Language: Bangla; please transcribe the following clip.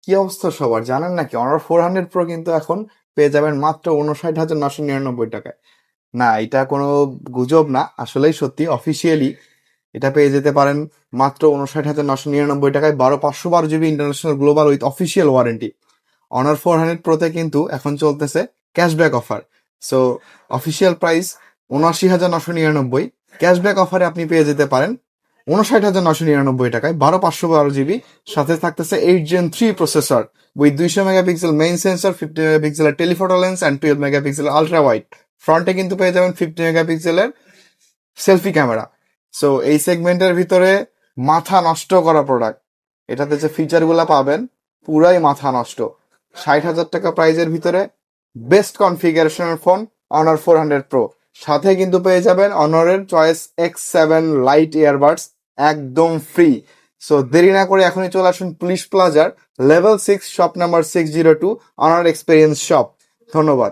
কি অবস্থা সবার, জানেন নাকি অনার 400 প্রো কিন্তু এখন পেয়ে যাবেন মাত্র 59,999 টাকায়। না, এটা কোনো গুজব না, আসলেই সত্যি, অফিসিয়ালি এটা পেয়ে যেতে পারেন মাত্র 59,999 টাকায়, 512 GB international global with official warranty. Honour 400 প্রোতে কিন্তু এখন চলতেছে cashback offer. So official price 79,999, cashback অফারে আপনি পেয়ে যেতে পারেন 59,999 টাকায়, 512 জিবি, সাথে থাকতেছে 8 Gen 3 processor with 200 megapixel main sensor, 50 মেগাপিক্সেলের telephoto lens and 12 megapixel ultra wide. ফ্রন্টে কিন্তু পেয়ে যাবেন 50 মেগাপিক্সেলের সেলফি ক্যামেরা। সো এই সেগমেন্টের ভিতরে মাথা নষ্ট করা প্রোডাক্ট, এটাতে যে ফিচারগুলো পাবেন পুরাই মাথা নষ্ট। 60,000 টাকা প্রাইজের ভিতরে বেস্ট কনফিগারেশনের ফোন অনার 400 প্রো, সাথে কিন্তু পেয়ে যাবেন অনারের চয়েস X7 লাইট ইয়ারবাডস একদম ফ্রি। সো দেরি না করে এখনই চলে আসুন পুলিশ প্লাজার level 6 shop number 602 honour experience shop. ধন্যবাদ।